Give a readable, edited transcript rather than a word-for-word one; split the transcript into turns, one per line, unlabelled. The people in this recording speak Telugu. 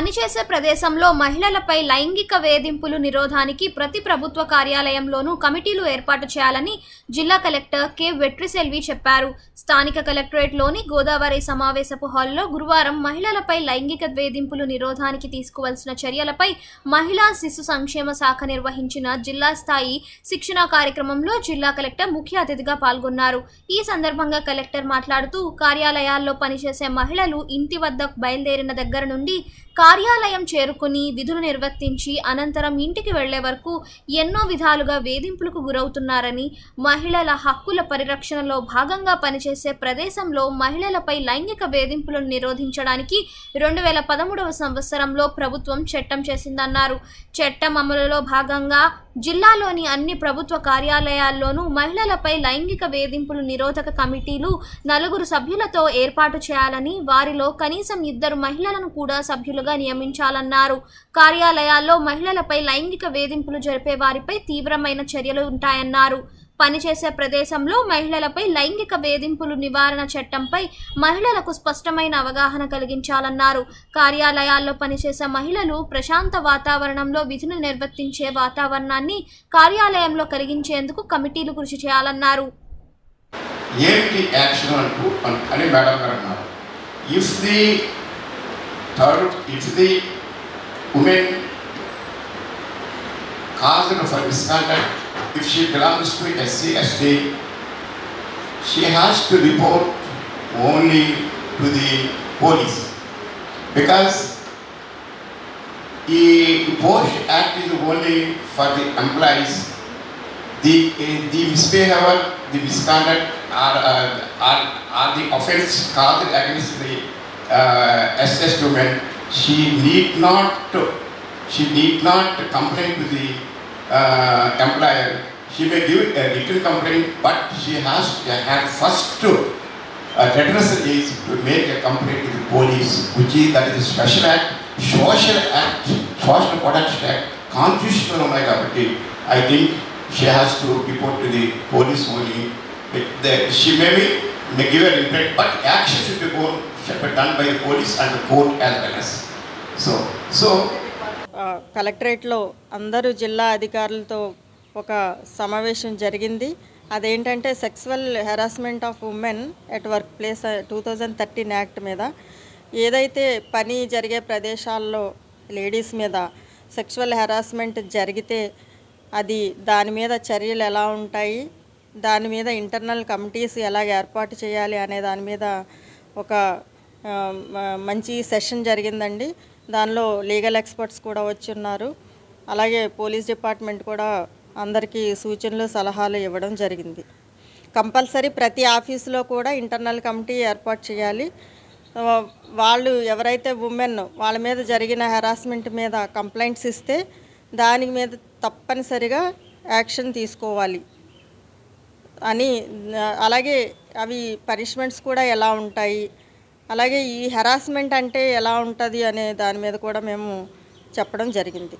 పనిచేసే ప్రదేశంలో మహిళలపై లైంగిక వేధింపులు నిరోధానికి ప్రతి ప్రభుత్వ కార్యాలయంలోనూ కమిటీలు ఏర్పాటు చేయాలని జిల్లా కలెక్టర్ కె వెట్రిసెల్వి చెప్పారు. స్థానిక కలెక్టరేట్లోని గోదావరి సమావేశపు హాల్లో గురువారం మహిళలపై లైంగిక వేధింపులు నిరోధానికి తీసుకోవాల్సిన చర్యలపై మహిళా శిశు సంక్షేమ శాఖ నిర్వహించిన జిల్లా స్థాయి శిక్షణ కార్యక్రమంలో జిల్లా కలెక్టర్ ముఖ్య అతిథిగా పాల్గొన్నారు. ఈ సందర్భంగా కలెక్టర్ మాట్లాడుతూ కార్యాలయాల్లో పనిచేసే మహిళలు ఇంటి వద్ద బయలుదేరిన దగ్గర నుండి కార్యాలయం చేరుకుని విధులు నిర్వర్తించి అనంతరం ఇంటికి వెళ్లే వరకు ఎన్నో విధాలుగా వేధింపులకు గురవుతున్నారని, మహిళల హక్కుల పరిరక్షణలో భాగంగా పనిచేసే ప్రదేశంలో మహిళలపై లైంగిక వేధింపులను నిరోధించడానికి 2013వ సంవత్సరంలో ప్రభుత్వం చట్టం చేసిందన్నారు. చట్టం అమలులో భాగంగా జిల్లాలోని అన్ని ప్రభుత్వ కార్యాలయాల్లోనూ మహిళలపై లైంగిక వేధింపులు నిరోధక కమిటీలు 4 సభ్యులతో ఏర్పాటు చేయాలని, వారిలో కనీసం 2 మహిళలను కూడా సభ్యులుగా నియమించాలన్నారు. కార్యాలయాల్లో మహిళలపై లైంగిక వేధింపులు జరిపే వారిపై తీవ్రమైన చర్యలు ఉంటాయన్నారు. పనిచేసే ప్రదేశంలో మహిళలపై లైంగిక వేధింపులు నివారణ చట్టంపై మహిళలకు స్పష్టమైన అవగాహన కలిగించాలన్నారు. కార్యాలయాల్లో పనిచేసే మహిళలు ప్రశాంత వాతావరణంలో విధులు నిర్వర్తించే వాతావరణాన్ని కార్యాలయంలో కలిగించేందుకు కమిటీలు కృషి చేయాలన్నారు.
If she belongs to SC/ST, she has to report only to the police, because the Post Act is only for the employees. The misbehavior, the misconduct are the offence caused against the SS women. She need not complain to the employer. She may give a written complaint, but she has first to redress the case to make a complaint to the police, that is a special act, social protection act, constitutional liability. I think she has to report to the police only. She may give a report, but action should be done by the police and the court as well as. So
కలెక్టరేట్లో అందరూ జిల్లా అధికారులతో ఒక సమావేశం జరిగింది. అదేంటంటే sexual harassment of women at work place 2013 act మీద. ఏదైతే పని జరిగే ప్రదేశాల్లో లేడీస్ మీద సెక్సువల్ హెరాస్మెంట్ జరిగితే దాని మీద చర్యలు ఎలా ఉంటాయి, దాని మీద ఇంటర్నల్ కమిటీస్ ఎలా ఏర్పాటు చేయాలి అనే దాని మీద ఒక మంచి సెషన్ జరిగిందండి. దానిలో లీగల్ ఎక్స్పర్ట్స్ కూడా వచ్చి ఉన్నారు. అలాగే పోలీస్ డిపార్ట్మెంట్ కూడా అందరికీ సూచనలు సలహాలు ఇవ్వడం జరిగింది. కంపల్సరీ ప్రతి ఆఫీసులో కూడా ఇంటర్నల్ కమిటీ ఏర్పాటు చేయాలి. వాళ్ళు ఎవరైతే ఉమెన్ వాళ్ళ మీద జరిగిన హెరాస్మెంట్ మీద కంప్లైంట్స్ ఇస్తే దాని మీద తప్పనిసరిగా యాక్షన్ తీసుకోవాలి అని, అలాగే అవి పనిష్మెంట్స్ కూడా ఎలా ఉంటాయి, అలాగే ఈ హెరాస్మెంట్ అంటే ఎలా ఉంటుంది అనే దాని మీద కూడా మేము చెప్పడం జరిగింది.